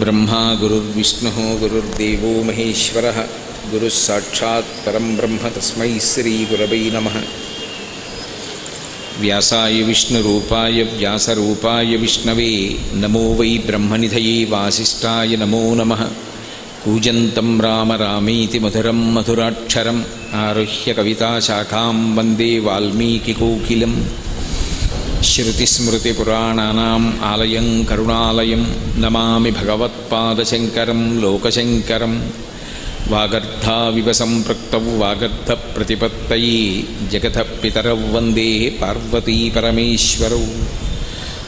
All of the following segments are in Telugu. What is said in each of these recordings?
गुरुर्ब्रह्मा गुरुर्विष्णुः गुरुर्देवो महेश्वरः गुरुः साक्षात् परं ब्रह्म तस्मै श्रीगुरवे नमः। व्यासाय विष्णुरूपाय व्यासरूपाय विष्णवे नमो वै ब्रह्मनिधये वासिष्ठाय नमो नमः। कूजन्तं राम रामेति मधुरं मधुराक्षरम् आरुह्य कविताशाखां वन्दे वाल्मीकिकोकिलम्। श्रुतिस्मृतिपुराणानाम् आलयं करुणालयं नमामि भगवत्पादशङ्करं लोकशङ्करं। वागर्धाविव सम्पृक्तौ वागर्धप्रतिपत्तये जगतः पितरौ वन्दे पार्वतीपरमेश्वरौ।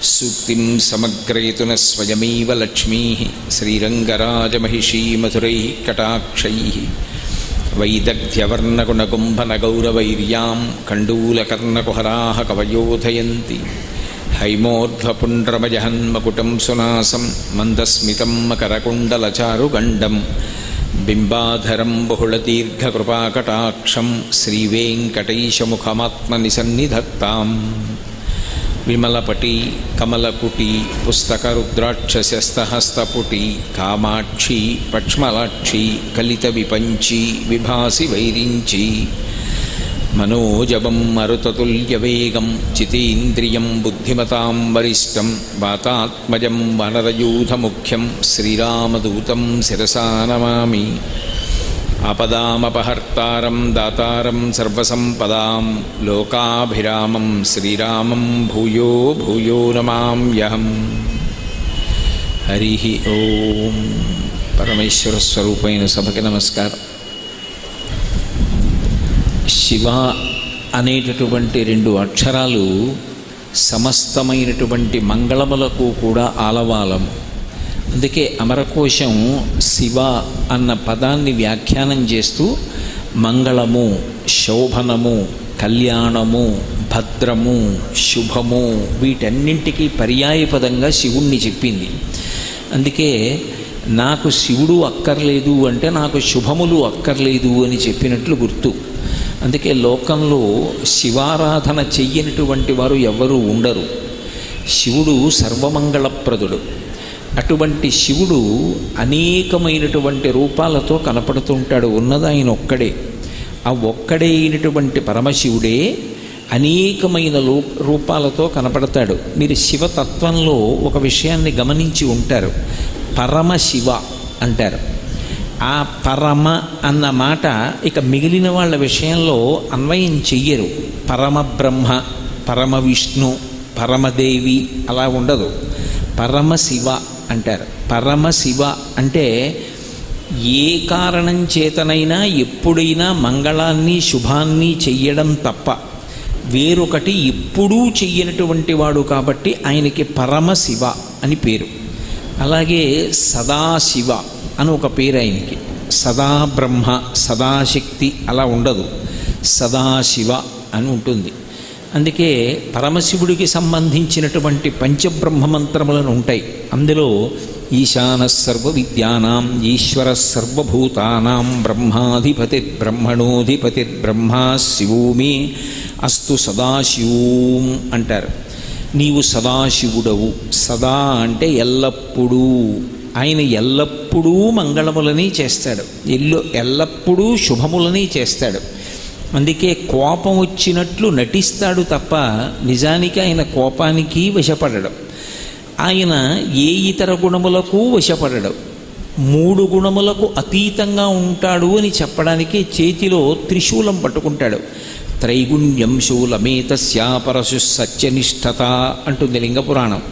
सूक्तिं समग्रयतु न स्वयमेव लक्ष्मीः श्रीरङ्गराजमहिषी मधुरैः कटाक्षैः। वैदग्ध्यवर्णगुणकुम्भनगौरवैर्यां कण्डूलकर्णकुहराः कवयोधयन्ति। हैमोर्ध्वपुण्ड्रमजहन्मकुटं सुनासं मन्दस्मितं मकरकुण्डलचारुगण्डं बिम्बाधरं बहुलदीर्घकृपाकटाक्षं श्रीवेङ्कटेशमुखमात्मनिसन्निधत्ताम्। विमलपटी कमलकुटी पुस्तकरुद्राक्षस्यस्तहस्तपुटी कामाक्षी पक्ष्मलाक्षी कलितविपञ्ची विभासि वैरिञ्ची। मनोजवं मरुततुल्यवेगं चितीन्द्रियं बुद्धिमतां वरिष्ठं वातात्मजं वनरयूथमुख्यं श्रीरामदूतं शिरसा नमामि। आपदामपहर्तारं दातारं सर्वसम्पदां लोकाभिरामं श्रीरामं भूयो भूयो नमाम्यहम्। हरिः ओं। परमेश्वर स्वरूपैन सभకి నమస్కారం। శివ అనేటటువంటి రెండు అక్షరాలు సమస్తమైనటువంటి మంగళములకు కూడా ఆలవాలము. అందుకే అమరకోశం శివ అన్న పదాన్ని వ్యాఖ్యానం చేస్తూ మంగళము, శోభనము, కళ్యాణము, భద్రము, శుభము వీటన్నింటికీ పర్యాయపదంగా శివుణ్ణి చెప్పింది. అందుకే నాకు శివుడు అక్కర్లేదు అంటే నాకు శుభములు అక్కర్లేదు అని చెప్పినట్లు గుర్తు. అందుకే లోకంలో శివారాధన చెయ్యనటువంటి వారు ఎవ్వరూ ఉండరు. శివుడు సర్వమంగళప్రదుడు. అటువంటి శివుడు అనేకమైనటువంటి రూపాలతో కనపడుతుంటాడు. ఉన్నది ఆయన ఒక్కడే. ఆ ఒక్కడే అయినటువంటి పరమశివుడే అనేకమైన రూపాలతో కనపడతాడు. మీరు శివతత్వంలో ఒక విషయాన్ని గమనించి ఉంటారు. పరమశివ అంటారు. ఆ పరమ అన్న మాట ఇక మిగిలిన వాళ్ళ విషయంలో అన్వయం చెయ్యరు. పరమబ్రహ్మ, పరమవిష్ణు, పరమదేవి అలా ఉండదు. పరమశివ అంటారు. పరమశివ అంటే ఏ కారణం చేతనైనా ఎప్పుడైనా మంగళాన్ని శుభాన్ని చెయ్యడం తప్ప వేరొకటి ఎప్పుడూ చెయ్యనటువంటి వాడు కాబట్టి ఆయనకి పరమశివ అని పేరు. అలాగే సదాశివ అని ఒక పేరు ఆయనకి. సదాబ్రహ్మ, సదాశక్తి అలా ఉండదు. సదాశివ అని ఉంటుంది. అందుకే పరమశివుడికి సంబంధించినటువంటి పంచబ్రహ్మమంత్రములను ఉంటాయి. అందులో ఈశాన సర్వ విద్యానాం ఈశ్వర సర్వభూతానాం బ్రహ్మాధిపతిర్బ్రహ్మణోధిపతిర్బ్రహ్మా శివో మే అస్తు సదాశివోం అంటారు. నీవు సదాశివుడవు. సదా అంటే ఎల్లప్పుడూ. ఆయన ఎల్లప్పుడూ మంగళములని చేస్తాడు. ఎల్లప్పుడూ శుభములని చేస్తాడు. అందుకే కోపం వచ్చినట్లు నటిస్తాడు తప్ప నిజానికి ఆయన కోపానికి వశపడడం. ఆయన ఏ ఇతర గుణములకు వశపడడం. మూడు గుణములకు అతీతంగా ఉంటాడు అని చెప్పడానికి చేతిలో త్రిశూలం పట్టుకుంటాడు. త్రైగుణ్యం శూలమేతస్యా పరశు సత్యనిష్టత అంటుంది లింగపురాణం.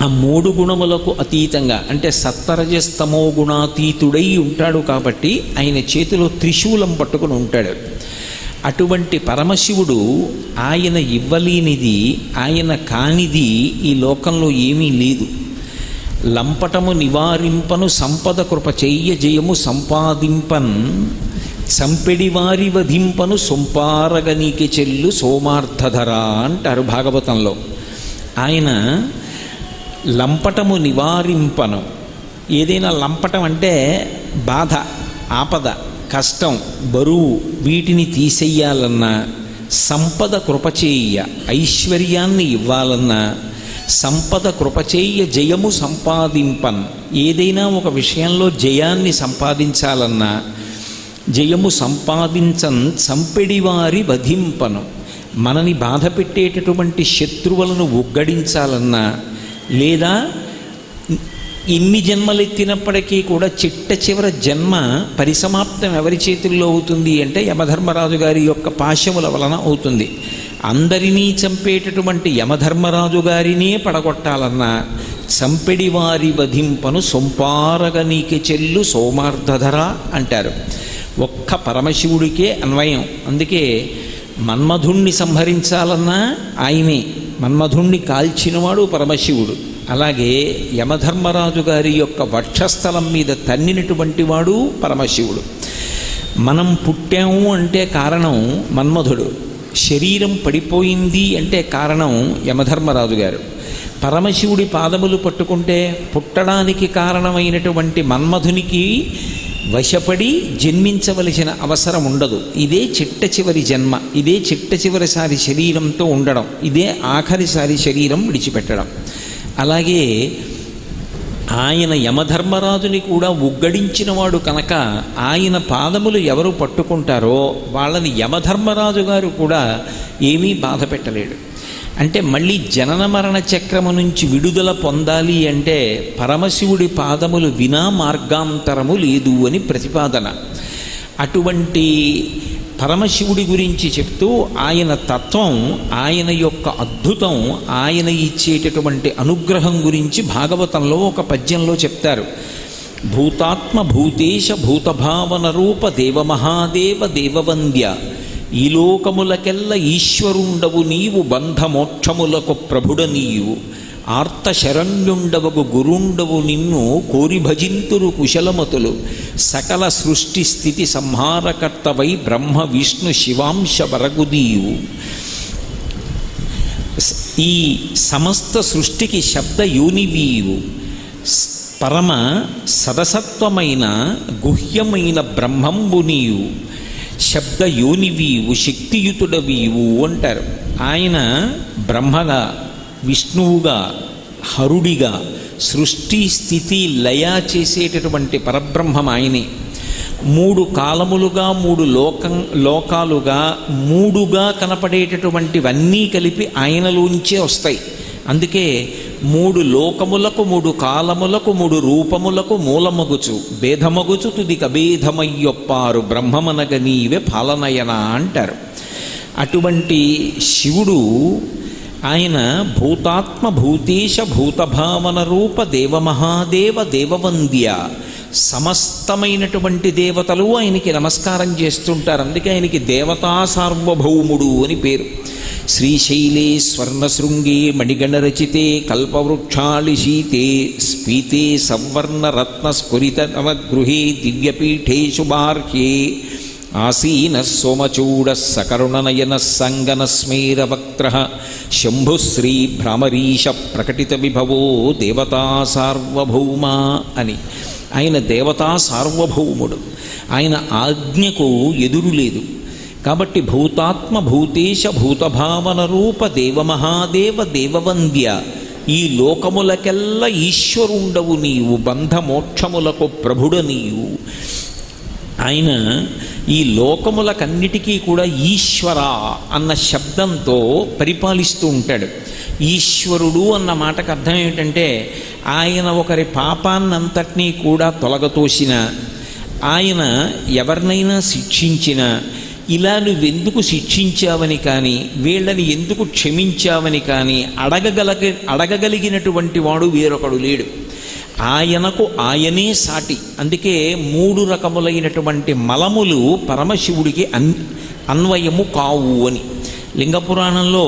ఆ మూడు గుణములకు అతీతంగా అంటే సత్వరజస్తమో గుణాతీతుడై ఉంటాడు కాబట్టి ఆయన చేతిలో త్రిశూలం పట్టుకుని ఉంటాడు. అటువంటి పరమశివుడు ఆయన ఇవ్వలేనిది, ఆయన కానిది ఈ లోకంలో ఏమీ లేదు. లంపటము నివారింపను సంపద కృప చెయ్య జయము సంపాదింపన్ సంపెడి వారి వధింపను సొంపారగనికి చెల్లు సోమార్థధర అంటారు భాగవతంలో. ఆయన లంపటము నివారింపను. ఏదైనా లంపటం అంటే బాధ, ఆపద, కష్టం, బరువు వీటిని తీసేయాలన్నా, సంపద కృపచేయ ఐశ్వర్యాన్ని ఇవ్వాలన్నా, సంపద కృపచేయ జయము సంపాదింపన్. ఏదైనా ఒక విషయంలో జయాన్ని సంపాదించాలన్నా, జయము సంపాదించన్ సంపెడివారి వధింపను. మనని బాధ పెట్టేటటువంటి శత్రువులను ఉగ్గడించాలన్నా, లేదా ఇన్ని జన్మలెత్తినప్పటికీ కూడా చిట్ట చివరి జన్మ పరిసమాప్తం ఎవరి చేతుల్లో అవుతుంది అంటే యమధర్మరాజు గారి యొక్క పాశముల వలన అవుతుంది. అందరినీ చంపేటటువంటి యమధర్మరాజు గారినే పడగొట్టాలన్నా సంపెడి వారి వధింపను సొంపారగ నీకి చెల్లు సోమార్ధధర అంటారు. ఒక్క పరమశివుడికే అన్వయం. అందుకే మన్మధుణ్ణి సంహరించాలన్నా ఆయనే. మన్మధుణ్ణి కాల్చినవాడు పరమశివుడు. అలాగే యమధర్మరాజు గారి యొక్క వక్షస్థలం మీద తన్నినటువంటి వాడు పరమశివుడు. మనం పుట్టాము అంటే కారణం మన్మధుడు, శరీరం పడిపోయింది అంటే కారణం యమధర్మరాజు గారు. పరమశివుడి పాదములు పట్టుకుంటే పుట్టడానికి కారణమైనటువంటి మన్మధునికి వశపడి జన్మించవలసిన అవసరం ఉండదు. ఇదే చిట్ట చివరి జన్మ, ఇదే చిట్ట చివరిసారి శరీరంతో ఉండడం, ఇదే ఆఖరిసారి శరీరం విడిచిపెట్టడం. అలాగే ఆయన యమధర్మరాజుని కూడా ఉగ్గడించినవాడు కనుక ఆయన పాదములు ఎవరు పట్టుకుంటారో వాళ్ళని యమధర్మరాజు గారు కూడా ఏమీ బాధ పెట్టలేడు. అంటే మళ్ళీ జనన మరణ చక్రము నుంచి విడుదల పొందాలి అంటే పరమశివుడి పాదములు వినా మార్గాంతరము లేదు అని ప్రతిపాదన. అటువంటి పరమశివుడి గురించి చెప్తూ ఆయన తత్వం, ఆయన యొక్క అద్భుతం, ఆయన ఇచ్చేటటువంటి అనుగ్రహం గురించి భాగవతంలో ఒక పద్యంలో చెప్తారు. భూతాత్మ భూతేశ భూతభావన రూప దేవమహాదేవ దేవవంద్య, ఈ లోకములకెల్ల ఈశ్వరుండవు నీవు, బంధమోక్షములకు ప్రభుడ నీవు, ఆర్త శరణ్యుండవగు గురుండవు నిన్ను కోరి భజింతురు కుశలమతులు, సకల సృష్టి స్థితి సంహారకర్తవై బ్రహ్మ విష్ణు శివాంశ వరగుదీయు. ఈ సమస్త సృష్టికి శబ్ద యోనివీవు, పరమ సదసత్వమైన గుహ్యమైన బ్రహ్మంబు నీవు, శబ్ద యోనివీవు శక్తియుతుడవీవు అంటారు. ఆయన బ్రహ్మగా, విష్ణువుగా, హరుడిగా, సృష్టి స్థితి లయ చేసేటటువంటి పరబ్రహ్మం ఆయనే. మూడు కాలములుగా, మూడు లోకాలుగా, మూడుగా కనపడేటటువంటివన్నీ కలిపి ఆయనలోంచే వస్తాయి. అందుకే మూడు లోకములకు, మూడు కాలములకు, మూడు రూపములకు మూలమగుచు భేదమగుచు తుది కభేదమయ్యొప్పారు బ్రహ్మమనగ నీవే పాలనయన అంటారు. అటువంటి శివుడు ఆయన భూతాత్మ భూతేశ భూతభావన రూప దేవమహాదేవ దేవవంద్య. సమస్తమైనటువంటి దేవతలు ఆయనకి నమస్కారం చేస్తుంటారు. అందుకే ఆయనకి దేవతా సార్వభౌముడు అని పేరు. శ్రీశైలే స్వర్ణశృంగే మణిగణరచితే కల్పవృక్షాళిశీతే స్ఫీతే సవర్ణరత్నస్ఫురిత నవగృహే దివ్యపీఠే శుభార్హ్యే ఆసీన సోమచూడ సకరుణనయన సంగనస్మేరవక్త్ర శంభుశ్రీ భ్రామరీశ ప్రకటిత విభవో దేవతా సార్వభౌమ అని. ఆయన దేవతా సార్వభౌముడు. ఆయన ఆజ్ఞకు ఎదురు లేదు. కాబట్టి భూతాత్మ భూతేశ భూతభావన రూప దేవమహాదేవ దేవవంద్య, ఈ లోకములకెల్ల ఈశ్వరుండవు నీవు, బంధమోక్షములకు ప్రభుడ నీవు. ఆయన ఈ లోకములకన్నిటికీ కూడా ఈశ్వర అన్న శబ్దంతో పరిపాలిస్తూ ఉంటాడు. ఈశ్వరుడు అన్న మాటకు అర్థం ఏమిటంటే ఆయన ఒకరి పాపాన్నంతటినీ కూడా తొలగతోసిన, ఆయన ఎవరినైనా శిక్షించిన, ఇలా నువ్వెందుకు శిక్షించావని కానీ, వీళ్ళని ఎందుకు క్షమించావని కానీ అడగగలిగినటువంటి వాడు వేరొకడు లేడు. ఆయనకు ఆయనే సాటి. అందుకే మూడు రకములైనటువంటి మలములు పరమశివుడికి అన్వయము కావు అని లింగపురాణంలో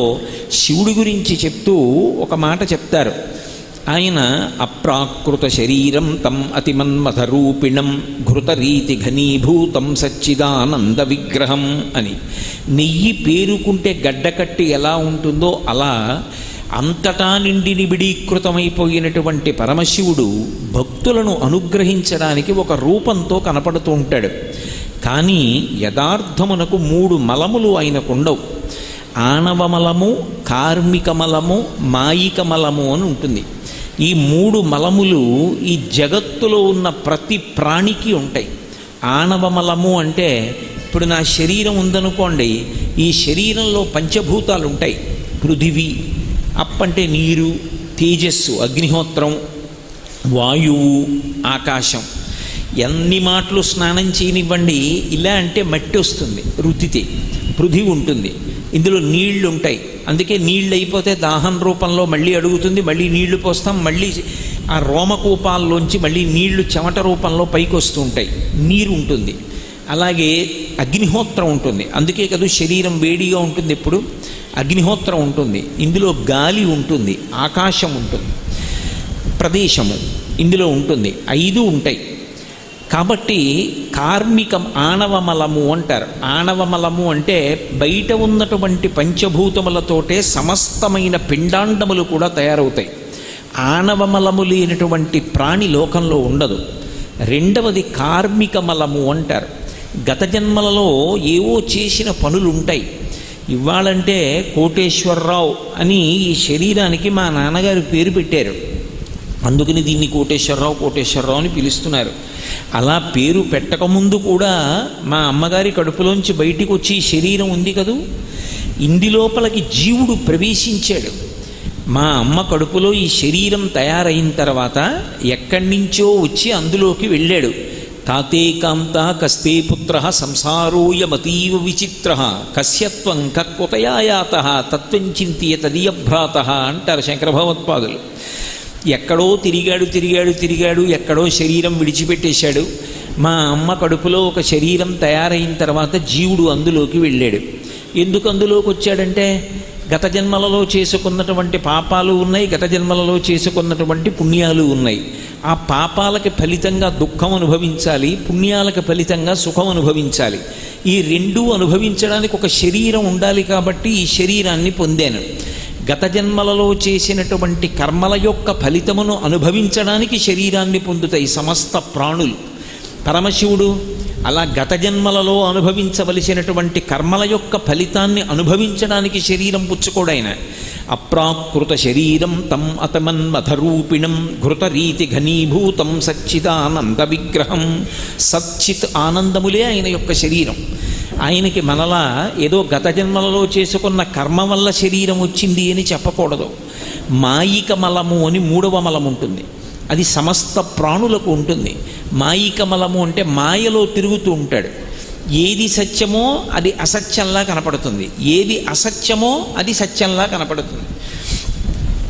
శివుడి గురించి చెప్తూ ఒక మాట చెప్తారు. ఆయన అప్రాకృత శరీరం తం అతిమన్మథరూపిణం ఘృతరీతి ఘనీభూతం సచ్చిదానంద విగ్రహం అని. నెయ్యి పేరుకుంటే గడ్డకట్టి ఎలా ఉంటుందో అలా అంతటా నిండి నిబిడీకృతమైపోయినటువంటి పరమశివుడు భక్తులను అనుగ్రహించడానికి ఒక రూపంతో కనపడుతూ ఉంటాడు. కానీ యథార్థమునకు మూడు మలములు ఆయనకుండవు. ఆణవమలము, కార్మికమలము, మాయికమలము అని ఉంటుంది. ఈ 3 మలములు ఈ జగత్తులో ఉన్న ప్రతి ప్రాణికి ఉంటాయి. ఆణవమలము అంటే ఇప్పుడు నా శరీరం ఉందనుకోండి, ఈ శరీరంలో పంచభూతాలు ఉంటాయి. పృథివీ, అప్పంటే నీరు, తేజస్సు అగ్నిహోత్రం, వాయువు, ఆకాశం. ఎన్ని మాటలు స్నానం చేయనివ్వండి, ఇలా అంటే మట్టి వస్తుంది రుద్దితే, పృథివీ ఉంటుంది, ఇందులో నీళ్లు ఉంటాయి. అందుకే నీళ్ళు అయిపోతే దాహం రూపంలో మళ్ళీ అడుగుతుంది, మళ్ళీ నీళ్లు పోస్తాం, మళ్ళీ ఆ రోమకూపాల్లోంచి మళ్ళీ నీళ్లు చెమట రూపంలో పైకి వస్తూ ఉంటాయి, నీరు ఉంటుంది. అలాగే అగ్నిహోత్రం ఉంటుంది, అందుకే కదా శరీరం వేడిగా ఉంటుంది, ఎప్పుడు అగ్నిహోత్రం ఉంటుంది. ఇందులో గాలి ఉంటుంది, ఆకాశం ఉంటుంది, ప్రదేశము ఇందులో ఉంటుంది, 5 ఉంటాయి. కాబట్టి కార్మికం ఆణవమలము అంటారు. ఆణవమలము అంటే బయట ఉన్నటువంటి పంచభూతములతోటే సమస్తమైన పిండాండములు కూడా తయారవుతాయి. ఆణవమలము లేనటువంటి ప్రాణి లోకంలో ఉండదు. రెండవది కార్మికమలము అంటారు. గత జన్మలలో ఏవో చేసిన పనులు ఉంటాయి. ఇవ్వాలంటే కోటేశ్వరరావు అని ఈ శరీరానికి మా నాన్నగారు పేరు పెట్టారు, అందుకని దీన్ని కోటేశ్వరరావు అని పిలుస్తున్నారు. అలా పేరు పెట్టకముందు కూడా మా అమ్మగారి కడుపులోంచి బయటికి వచ్చి శరీరం ఉంది కదూ, ఇందులోపలికి జీవుడు ప్రవేశించాడు. మా అమ్మ కడుపులో ఈ శరీరం తయారైన తర్వాత ఎక్కడి నుంచో వచ్చి అందులోకి వెళ్ళాడు. తాతే కాంత కస్తే పుత్ర సంసారోయమతీవ విచిత్ర కస్యత్వం కత్వతయాయాత తత్వం చింతియ తదీయభ్రాత అంటారు శంకర భగవత్పాదులు. ఎక్కడో తిరిగాడు, ఎక్కడో శరీరం విడిచిపెట్టేశాడు. మా అమ్మ కడుపులో ఒక శరీరం తయారైన తర్వాత జీవుడు అందులోకి వెళ్ళాడు. ఎందుకు అందులోకి వచ్చాడంటే గత జన్మలలో చేసుకున్నటువంటి పాపాలు ఉన్నాయి, గత జన్మలలో చేసుకున్నటువంటి పుణ్యాలు ఉన్నాయి. ఆ పాపాలకి ఫలితంగా దుఃఖం అనుభవించాలి, పుణ్యాలకు ఫలితంగా సుఖం అనుభవించాలి. ఈ రెండూ అనుభవించడానికి ఒక శరీరం ఉండాలి. కాబట్టి ఈ శరీరాన్ని పొందాను. గత జన్మలలో చేసినటువంటి కర్మల యొక్క ఫలితమును అనుభవించడానికి శరీరాన్ని పొందుతాయి సమస్త ప్రాణులు. పరమశివుడు అలా గత జన్మలలో అనుభవించవలసినటువంటి కర్మల యొక్క ఫలితాన్ని అనుభవించడానికి శరీరం పుచ్చుకోడైన. అప్రాకృత శరీరం తం అతమన్మథరూపిణం ఘృతరీతి ఘనీభూతం సచ్చిదానంద విగ్రహం. సచ్చిత్ ఆనందములే ఆయన యొక్క శరీరం. ఆయనకి మనలా ఏదో గత జన్మలలో చేసుకున్న కర్మ వల్ల శరీరం వచ్చింది అని చెప్పకూడదు. మాయిక మలము అని 3వ మలం ఉంటుంది, అది సమస్త ప్రాణులకు ఉంటుంది. మాయిక మలము అంటే మాయలో తిరుగుతూ ఉంటాడు. ఏది సత్యమో అది అసత్యంలా కనపడుతుంది, ఏది అసత్యమో అది సత్యంలా కనపడుతుంది.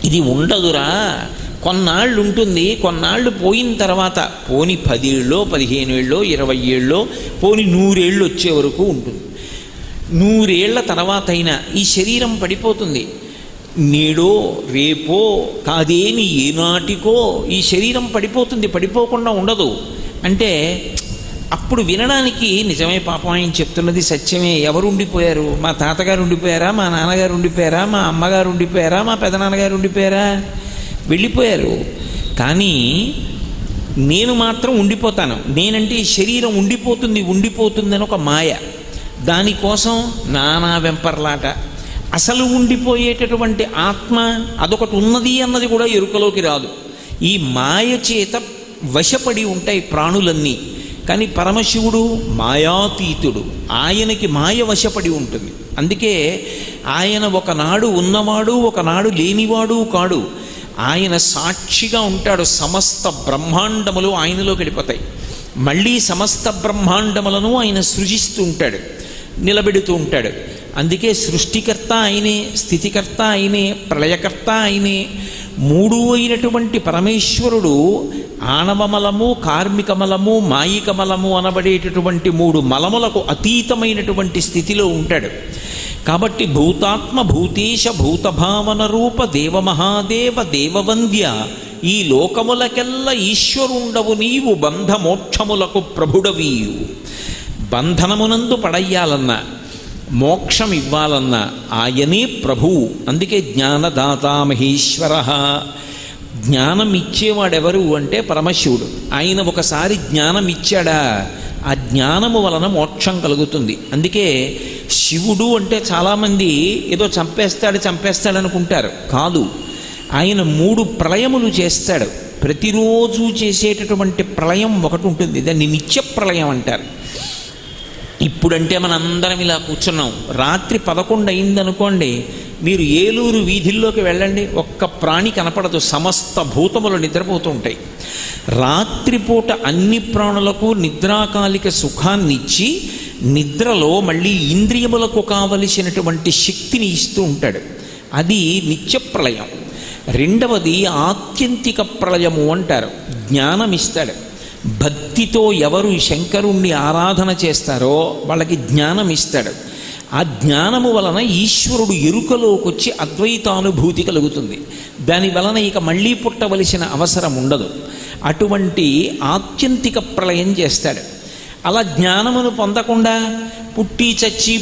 ఇది ఉండదురా, కొన్నాళ్ళు ఉంటుంది, కొన్నాళ్ళు పోయిన తర్వాత పోని 10 ఏళ్ళో 15 ఏళ్ళో 20 ఏళ్ళో పోని 100 ఏళ్ళు వచ్చే వరకు ఉంటుంది. 100 ఏళ్ల తర్వాత అయినా ఈ శరీరం పడిపోతుంది. నేడో రేపో కాదేమి ఏనాటికో ఈ శరీరం పడిపోతుంది, పడిపోకుండా ఉండదు. అంటే అప్పుడు వినడానికి నిజమే, పాపం ఆయన చెప్తున్నది సత్యమే. ఎవరు ఉండిపోయారు? మా తాతగారు ఉండిపోయారా, మా నాన్నగారు ఉండిపోయారా, మా అమ్మగారు ఉండిపోయారా, మా పెదనాన్నగారు ఉండిపోయారా? వెళ్ళిపోయారు. కానీ నేను మాత్రం ఉండిపోతాను. నేనంటే ఈ శరీరం ఉండిపోతుందని ఒక మాయ. దానికోసం నానా వెంపర్లాట. అసలు ఉండిపోయేటటువంటి ఆత్మ అదొకటి ఉన్నది అన్నది కూడా ఎరుకలోకి రాదు. ఈ మాయ చేత వశపడి ఉంటాయి ప్రాణులన్నీ. కానీ పరమశివుడు మాయాతీతుడు, ఆయనకి మాయ వశపడి ఉంటుంది. అందుకే ఆయన ఒకనాడు ఉన్నవాడు, ఒకనాడు లేనివాడు కాడు. ఆయన సాక్షిగా ఉంటాడు. సమస్త బ్రహ్మాండములు ఆయనలో గడిపోతాయి. మళ్ళీ సమస్త బ్రహ్మాండములను ఆయన సృజిస్తూ ఉంటాడు, నిలబెడుతూ ఉంటాడు. అందుకే సృష్టికర్త ఆయనే, స్థితికర్త ఆయనే, ప్రళయకర్త ఆయనే. 3 అయినటువంటి పరమేశ్వరుడు ఆణవమలము, కార్మికమలము, మాయికమలము అనబడేటటువంటి 3 మలములకు అతీతమైనటువంటి స్థితిలో ఉంటాడు. కాబట్టి భూతాత్మ భూతేశ భూతభావన రూప దేవమహాదేవ దేవవంద్య, ఈ లోకములకెల్ల ఈశ్వరుండవు నీవు, బంధమోక్షములకు ప్రభుడవీయు. బంధనమునందు పడయ్యాలన్నా, మోక్షం ఇవ్వాలన్నా ఆయనే ప్రభువు. అందుకే జ్ఞానదాత మహేశ్వర. జ్ఞానం ఇచ్చేవాడెవరు అంటే పరమశివుడు. ఆయన ఒకసారి జ్ఞానం ఇచ్చాడా, ఆ జ్ఞానము వలన మోక్షం కలుగుతుంది. అందుకే శివుడు అంటే చాలామంది ఏదో చంపేస్తాడు అనుకుంటారు. కాదు, ఆయన 3 ప్రళయములు చేస్తాడు. ప్రతిరోజు చేసేటటువంటి ప్రళయం ఒకటి ఉంటుంది, దాన్ని నిత్య ప్రళయం అంటారు. ఇప్పుడంటే మనందరం ఇలా కూర్చున్నాం, రాత్రి 11 అయిందనుకోండి, మీరు ఏలూరు వీధుల్లోకి వెళ్ళండి, ఒక్క ప్రాణి కనపడదు, సమస్త భూతములు నిద్రపోతూ ఉంటాయి. రాత్రిపూట అన్ని ప్రాణులకు నిద్రాకాలిక సుఖాన్నిచ్చి నిద్రలో మళ్ళీ ఇంద్రియములకు కావలసినటువంటి శక్తిని ఇస్తూ ఉంటాడు. అది నిత్య ప్రళయం. రెండవది ఆత్యంతిక ప్రళయము అంటారు, జ్ఞానం ఇస్తాడు. భక్తితో ఎవరు శంకరుణ్ణి ఆరాధన చేస్తారో వాళ్ళకి జ్ఞానం ఇస్తాడు. ఆ జ్ఞానము వలన ఈశ్వరుడు ఎరుకలోకి వచ్చి అద్వైతానుభూతి కలుగుతుంది. దాని వలన ఇక మళ్ళీ పుట్టవలసిన అవసరం ఉండదు. అటువంటి ఆత్యంతిక ప్రళయం చేస్తాడు. అలా జ్ఞానమును పొందకుండా పుట్టి చచ్చి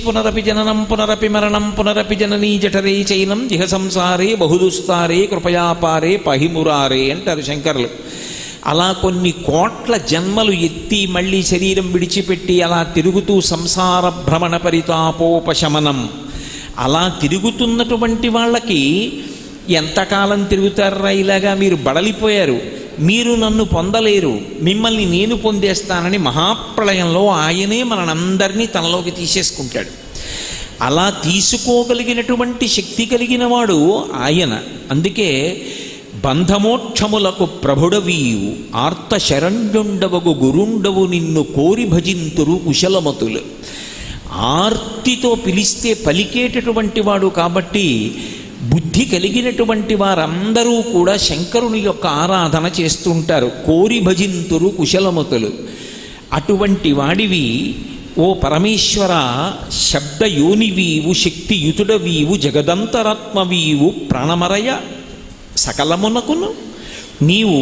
పునరపి జననం పునరపి మరణం పునరపి జననీ జఠరే చైనం దిహ సంసారే బహుదుస్తారే కృపయాపారే పహిమురారే అంటారు శంకరులు. అలా కొన్ని కోట్ల జన్మలు ఎత్తి మళ్ళీ శరీరం విడిచిపెట్టి అలా తిరుగుతూ సంసార భ్రమణ పరితాపోపశమనం, అలా తిరుగుతున్నటువంటి వాళ్ళకి ఎంతకాలం తిరుగుతారా ఇలాగా, మీరు బడలిపోయారు, మీరు నన్ను పొందలేరు, మిమ్మల్ని నేను పొందేస్తానని మహాప్రళయంలో ఆయనే మనందరినీ తనలోకి తీసేసుకుంటాడు. అలా తీసుకోగలిగినటువంటి శక్తి కలిగిన వాడు ఆయన. అందుకే బంధమోక్షములకు ప్రభుడవీయు ఆర్త శరణ్యుండవగు గురుండవు నిన్ను కోరి భజింతురు కుశలమతులు. ఆర్తితో పిలిస్తే పలికేటటువంటి వాడు కాబట్టి బుద్ధి కలిగినటువంటి వారందరూ కూడా శంకరుని యొక్క ఆరాధన చేస్తుంటారు. కోరి భజింతురు కుశలమతులు. అటువంటి వాడివి ఓ పరమేశ్వర, శబ్దయోనివీవు శక్తియుతుడవీవు జగదంతరాత్మవీవు ప్రాణమరయ సకలమునకును. నీవు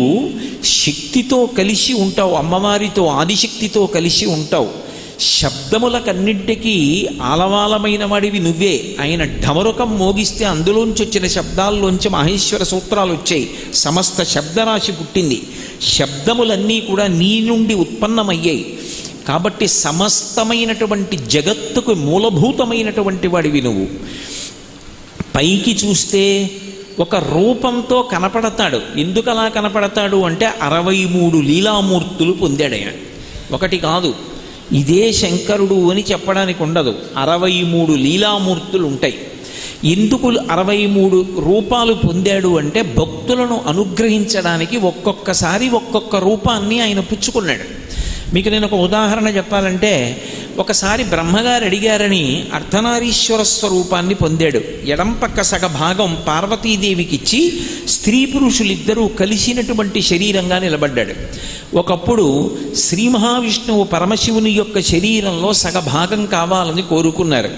శక్తితో కలిసి ఉంటావు, అమ్మవారితో ఆదిశక్తితో కలిసి ఉంటావు. శబ్దములకన్నింటికీ ఆలవాలమైన వాడివి నువ్వే. ఆయన ఢమరుకం మోగిస్తే అందులోంచి వచ్చిన శబ్దాల్లోంచి మహేశ్వర సూత్రాలు వచ్చాయి, సమస్త శబ్దరాశి పుట్టింది. శబ్దములన్నీ కూడా నీ నుండి ఉత్పన్నమయ్యాయి. కాబట్టి సమస్తమైనటువంటి జగత్తుకు మూలభూతమైనటువంటి వాడివి నువ్వు. పైకి చూస్తే ఒక రూపంతో కనపడతాడు. ఎందుకు అలా కనపడతాడు అంటే 63 లీలామూర్తులు పొందాడయ. ఒకటి కాదు, ఇదే శంకరుడు అని చెప్పడానికి ఉండదు, 63 లీలామూర్తులు ఉంటాయి. ఎందుకు 63 రూపాలు పొందాడు అంటే భక్తులను అనుగ్రహించడానికి ఒక్కొక్కసారి ఒక్కొక్క రూపాన్ని ఆయన పుచ్చుకున్నాడు. మీకు నేను ఒక ఉదాహరణ చెప్పాలంటే, ఒకసారి బ్రహ్మగారు అడిగారని అర్ధనారీశ్వర స్వరూపాన్ని పొందాడు. ఎడం పక్క సగ భాగం పార్వతీదేవికి ఇచ్చి స్త్రీ పురుషులిద్దరూ కలిసినటువంటి శరీరంగా నిలబడ్డాడు. ఒకప్పుడు శ్రీ మహావిష్ణువు పరమశివుని యొక్క శరీరంలో సగ భాగం కావాలని కోరుకున్నారు.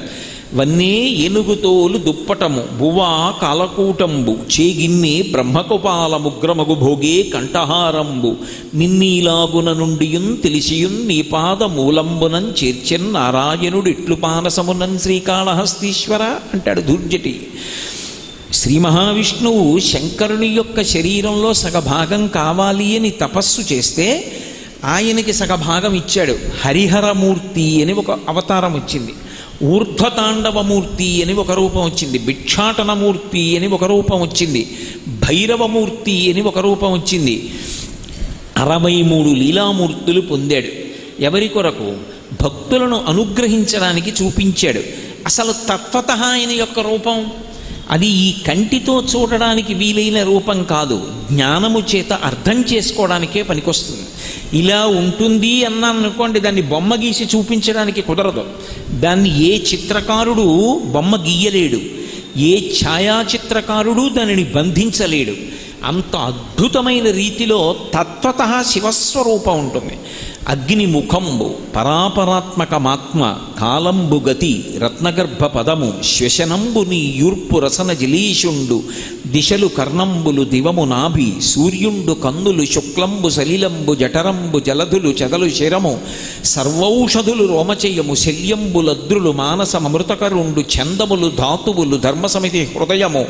వన్నే ఏనుగుతోలు దుప్పటము బువా కాలకూటంబు చేగిన్ని బ్రహ్మకుపాల ముగ్రమగు భోగే కంఠహారంబు నిన్నీలాగున నుండియున్ తెలిసియున్ నీ పాద మూలంబునం చేర్చెన్ నారాయణుడు ఇట్లు పానసమునన్ శ్రీకాళహస్తీశ్వర అంటాడు దుర్జటి. శ్రీ మహావిష్ణువు శంకరుని యొక్క శరీరంలో సగభాగం కావాలి అని తపస్సు చేస్తే ఆయనకి సగభాగం ఇచ్చాడు. హరిహరమూర్తి అని ఒక అవతారం వచ్చింది, ఊర్ధ్వతాండవమూర్తి అని ఒక రూపం వచ్చింది, భిక్షాటనమూర్తి అని ఒక రూపం వచ్చింది, భైరవమూర్తి అని ఒక రూపం వచ్చింది. 63 లీలామూర్తులు పొందాడు. ఎవరి కొరకు? భక్తులను అనుగ్రహించడానికి చూపించాడు. అసలు తత్వతః ఆయన యొక్క రూపం అది ఈ కంటితో చూడడానికి వీలైన రూపం కాదు, జ్ఞానము చేత అర్థం చేసుకోవడానికే పనికొస్తుంది. ఇలా ఉంటుంది అన్నాను అనుకోండి, దాన్ని బొమ్మ గీసి చూపించడానికి కుదరదు. దాన్ని ఏ చిత్రకారుడు బొమ్మ గీయలేడు, ఏ ఛాయాచిత్రకారుడు దానిని బంధించలేడు. అంత అద్భుతమైన రీతిలో తత్వతః శివస్వరూపం ఉంటుంది. అగ్నిముఖంబు పరాపరాత్మకమాత్మ కాలంబు గతి రత్నగర్భ పదము శ్వశనంబు నీ యూర్పు రసన జలీషుండు దిశలు కర్ణంబులు దివము నాభి సూర్యుండు కన్నులు శుక్లంబు సలిలంబు జఠరంబు జలధులు చెదలు శిరము సర్వౌషధులు రోమచయము శల్యంబులద్రులు మానసమృతకరుండు చందములు ధాతువులు ధర్మసమితి హృదయము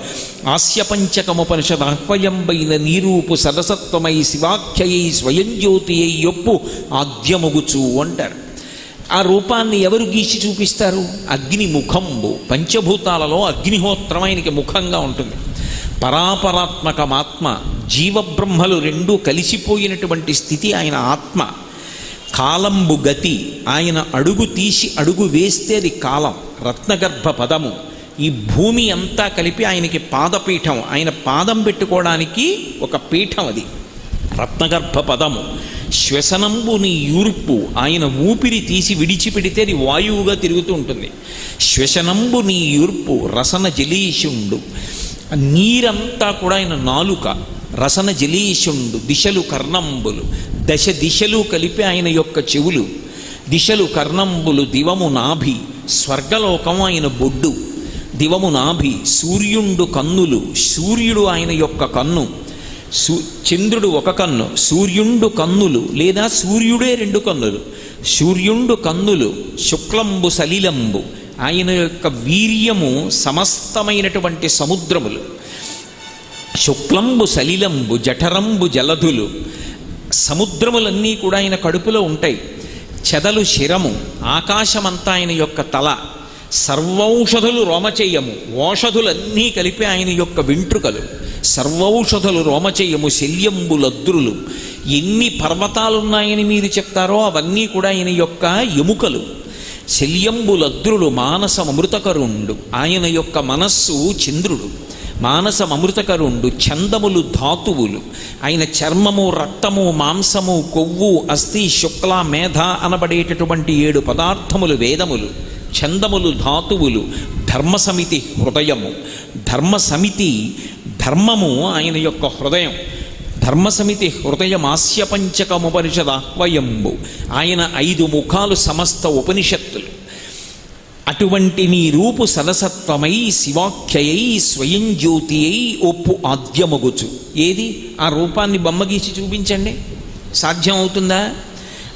ఆస్యపంచకముపనిషదాహ్వయంబైన నీరూపు సదసత్వమై శివాఖ్యయై స్వయం జ్యోతి అయ్యొప్పు ఆద్యముగుచు అంటారు. ఆ రూపాన్ని ఎవరు గీసి చూపిస్తారు? అగ్నిముఖంబు. పంచభూతాలలో అగ్నిహోత్రం ఆయనకి ముఖంగా ఉంటుంది. పరాపరాత్మకమాత్మ, జీవబ్రహ్మలు రెండూ కలిసిపోయినటువంటి స్థితి ఆయన ఆత్మ. కాలంబు గతి, ఆయన అడుగు తీసి అడుగు వేస్తే అది కాలం. రత్నగర్భ పదము, ఈ భూమి అంతా కలిపి ఆయనకి పాదపీఠం. ఆయన పాదం పెట్టుకోవడానికి ఒక పీఠం అది రత్నగర్భ పదము. శ్వసనంబు నీ యూర్పు, ఆయన ఊపిరి తీసి విడిచిపెడితే అది వాయువుగా తిరుగుతూ ఉంటుంది. శ్వసనంబు నీ యూర్పు, రసన జలీషుండు. నీరంతా కూడా ఆయన నాలుక. రసన జలీషుండు, దిశలు కర్ణంబులు, దశ దిశలు కలిపి ఆయన యొక్క చెవులు. దిశలు కర్ణంబులు, దివము నాభి, స్వర్గలోకం ఆయన బొడ్డు. దివము నాభి, సూర్యుండు కన్నులు, సూర్యుడు ఆయన యొక్క కన్ను. చంద్రుడు ఒక కన్ను, సూర్యుండు కన్నులు, లేదా సూర్యుడే రెండు కన్నులు. సూర్యుండు కన్నులు, శుక్లంబు సలిలంబు, ఆయన యొక్క వీర్యము సమస్తమైనటువంటి సముద్రములు. శుక్లంబు సలిలంబు, జఠరంబు జలధులు, సముద్రములన్నీ కూడా ఆయన కడుపులో ఉంటాయి. చెదలు శిరము, ఆకాశమంతా ఆయన యొక్క తల. సర్వౌషధులు రోమచేయము, ఓషధులన్నీ కలిపి ఆయన యొక్క వెంట్రుకలు. సర్వౌషధులు రోమచేయము, శల్యంబులద్రులు. ఎన్ని పర్వతాలున్నాయని మీరు చెప్తారో అవన్నీ కూడా ఆయన యొక్క ఎముకలు. శల్యంబులద్రులు, మానసమృతకరుండు, ఆయన యొక్క మనస్సు చంద్రుడు. మానసమృతకరుండు, చందములు ధాతువులు. ఆయన చర్మము, రక్తము, మాంసము, కొవ్వు, అస్థి, శుక్ల, మేధ అనబడేటటువంటి 7 పదార్థములు వేదములు. చందములు ధాతువులు. ధర్మసమితి హృదయము. ధర్మసమితి, ధర్మము ఆయన యొక్క హృదయం. ధర్మసమితి హృదయమాస్య పంచకముపనిషదాహ్వయంబు, ఆయన 5 ముఖాలు సమస్త ఉపనిషత్తులు. అటువంటి నీ రూపు సరసత్వమై శివాఖ్యయై స్వయం జ్యోతి అయి ఒప్పు ఆద్యమగుచు. ఏది ఆ రూపాన్ని బొమ్మగీసి చూపించండి, సాధ్యం అవుతుందా?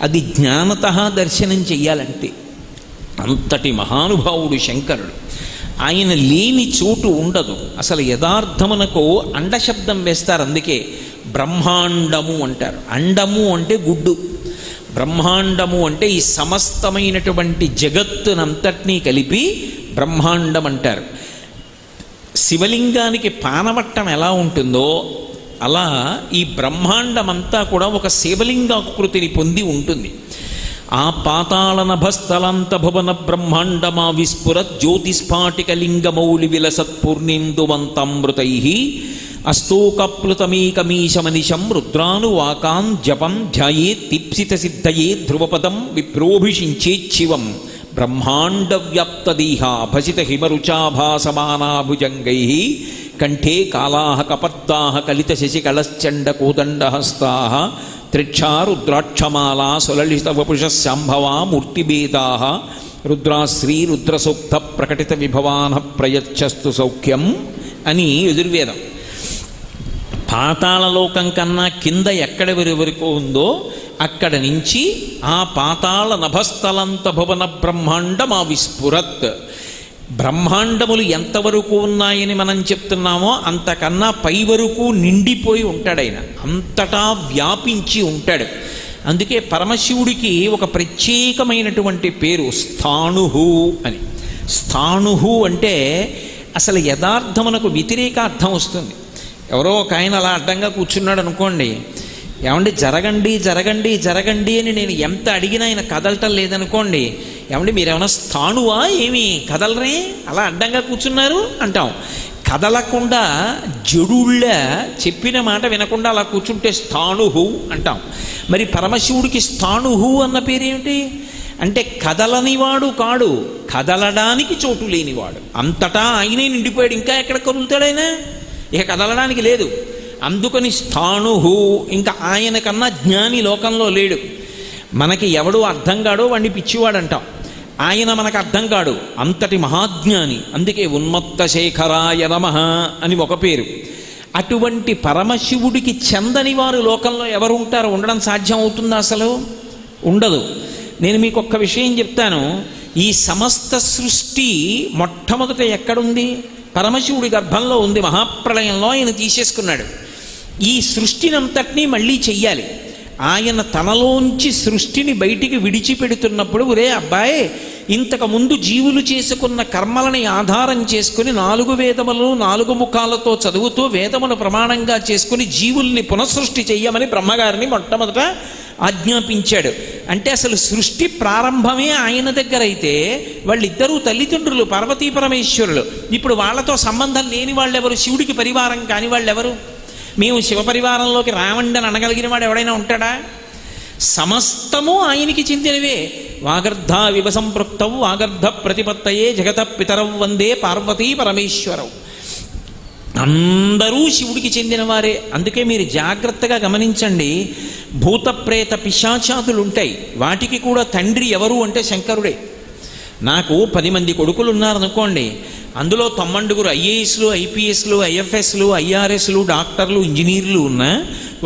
అది జ్ఞానత దర్శనం చెయ్యాలంటే. అంతటి మహానుభావుడు శంకరుడు. ఆయన లేని చోటు ఉండదు. అసలు యథార్థమునకు అండశబ్దం వేస్తారు, అందుకే బ్రహ్మాండము అంటారు. అండము అంటే గుడ్డు, బ్రహ్మాండము అంటే ఈ సమస్తమైనటువంటి జగత్తునంతటినీ కలిపి బ్రహ్మాండం అంటారు. శివలింగానికి పానవట్టం ఎలా ఉంటుందో అలా ఈ బ్రహ్మాండమంతా కూడా ఒక శివలింగాకృతిని పొంది ఉంటుంది. ఆ పాతాళనభస్థలంత భువన బ్రహ్మాండమా విస్ఫురత్ జ్యోతిస్ఫాటికలింగమౌళి విలసత్పూర్ణేందువంతామృతై అస్తోకప్లుతమేకమీశమనిశం రుద్రానువాకాన్ జపం ధ్యాయేత్ తిప్సిత సిద్ధయే ధ్రువపదం విప్రోభిషించేచ్చివం బ్రహ్మాండవ్యాప్తదేహ భసిత హిమరుచాభాసమానాభుజంగై కంఠే కాళాః కపర్దాః కలిత శశికళశ్చండ కోదండహస్తా త్రిక్షా రుద్రాక్షమాలా సులలిత వపుషశాంభవా మూర్తిభేదాః రుద్రాశ్రీ రుద్రసూక్త ప్రకటిత విభవాన ప్రయచ్చస్తు సౌఖ్యం అని యజుర్వేదం. పాతాళలోకం కన్నా కింద ఎక్కడ వరకు ఉందో అక్కడ నుంచి ఆ పాతాళ నభస్థలంత భువన బ్రహ్మాండమా విస్ఫురత్. బ్రహ్మాండములు ఎంతవరకు ఉన్నాయని మనం చెప్తున్నామో అంతకన్నా పై వరకు నిండిపోయి ఉంటాడు ఆయన, అంతటా వ్యాపించి ఉంటాడు. అందుకే పరమశివుడికి ఒక ప్రత్యేకమైనటువంటి పేరు స్థాణుహు అని. స్థాణుహు అంటే అసలు యథార్థమునకు వ్యతిరేక అర్థం వస్తుంది. ఎవరో ఒక ఆయన అలా అడ్డంగా కూర్చున్నాడు అనుకోండి, ఏమండి జరగండి జరగండి జరగండి అని నేను ఎంత అడిగినా ఆయన కదలటం లేదనుకోండి, ఏమండి మీరేమైనా స్థాణువా, ఏమి కదలరే, అలా అడ్డంగా కూర్చున్నారు అంటాం. కదలకుండా జడుళ్ళ చెప్పిన మాట వినకుండా అలా కూర్చుంటే స్థాణుహు అంటాం. మరి పరమశివుడికి స్థాణుహు అన్న పేరేమిటి అంటే కదలనివాడు కాడు, కదలడానికి చోటు లేనివాడు. అంతటా ఆయనే నిండిపోయాడు, ఇంకా ఎక్కడ కదులుతాడు ఆయన, ఇక కదలడానికి లేదు. అందుకని స్థాణుహు. ఇంకా ఆయన కన్నా జ్ఞాని లోకంలో లేడు. మనకి ఎవడు అర్థం కాడో వాడిని పిచ్చివాడు అంటాం, ఆయన మనకు అర్థం కాడు, అంతటి మహాజ్ఞాని. అందుకే ఉన్మత్త శేఖరాయ నమః అని ఒక పేరు. అటువంటి పరమశివుడికి చెందని వారు లోకంలో ఎవరు ఉంటారు? ఉండడం సాధ్యం అవుతుందా? అసలు ఉండదు. నేను మీకు ఒక్క విషయం చెప్తాను. ఈ సమస్త సృష్టి మొట్టమొదట ఎక్కడుంది? పరమశివుడి గర్భంలో ఉంది. మహాప్రళయంలో ఆయన తీసేసుకున్నాడు. ఈ సృష్టినంతటినీ మళ్ళీ చెయ్యాలి. ఆయన తనలోంచి సృష్టిని బయటికి విడిచిపెడుతున్నప్పుడు, ఒరే అబ్బాయి, ఇంతకుముందు జీవులు చేసుకున్న కర్మలని ఆధారం చేసుకుని 4 వేదములను 4 ముఖాలతో చదువుతూ వేదమును ప్రమాణంగా చేసుకుని జీవుల్ని పునఃసృష్టి చెయ్యమని బ్రహ్మగారిని మొట్టమొదట ఆజ్ఞాపించాడు. అంటే అసలు సృష్టి ప్రారంభమే ఆయన దగ్గర అయితే వాళ్ళిద్దరూ తల్లిదండ్రులు, పార్వతీ పరమేశ్వరులు. ఇప్పుడు వాళ్ళతో సంబంధం లేని వాళ్ళెవరు? శివుడికి పరివారం కాని వాళ్ళెవరు? మేము శివ పరివారంలోకి రావండి అని అనగలిగిన వాడు ఎవడైనా ఉంటాడా? సమస్తము ఆయనకి చెందినవే. వాగర్ధ వివసంపృక్తౌ వాగర్ధ ప్రతిపత్తయే జగత పితరౌ వందే పార్వతీ పరమేశ్వరౌ. అందరూ శివుడికి చెందినవారే. అందుకే మీరు జాగ్రత్తగా గమనించండి, భూత ప్రేత పిశాచాదులు ఉంటాయి, వాటికి కూడా తండ్రి ఎవరు అంటే శంకరుడే. నాకు 10 మంది కొడుకులు ఉన్నారనుకోండి, అందులో 90 ఐఏఎస్లు, ఐపీఎస్లు, ఐఎఫ్ఎస్లు, ఐఆర్ఎస్లు, డాక్టర్లు, ఇంజనీర్లు ఉన్నా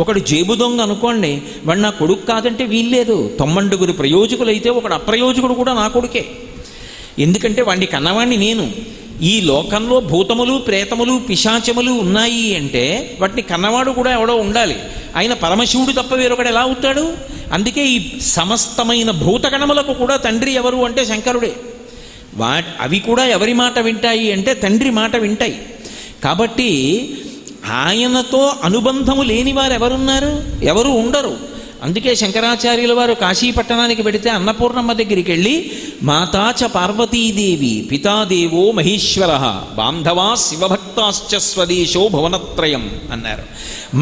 ఒకడు జేబు దొంగ అనుకోండి, వాడు నా కొడుకు కాదంటే వీల్లేదు. 90 ప్రయోజకులు అయితే ఒకడు అప్రయోజకుడు కూడా నా కొడుకే. ఎందుకంటే వాడిని కన్నవాణ్ణి నేను. ఈ లోకంలో భూతములు, ప్రేతములు, పిశాచములు ఉన్నాయి అంటే వాటిని కన్నవాడు కూడా ఎవడో ఉండాలి. ఆయన పరమశివుడు తప్ప వేరొకడు ఎలా అవుతాడు? అందుకే ఈ సమస్తమైన భూతగణములకు కూడా తండ్రి ఎవరు అంటే శంకరుడే. అవి కూడా ఎవరి మాట వింటాయి అంటే తండ్రి మాట వింటాయి. కాబట్టి ఆయనతో అనుబంధము లేని వారు ఎవరున్నారు? ఎవరు ఉండరు. అందుకే శంకరాచార్యుల వారు కాశీపట్టణానికి వెడితే అన్నపూర్ణమ్మ దగ్గరికి వెళ్ళి, మాతాచ పార్వతీదేవి పితాదేవో మహేశ్వర బాంధవా శివభక్తాశ్చ స్వదేశో భువనత్రయం అన్నారు.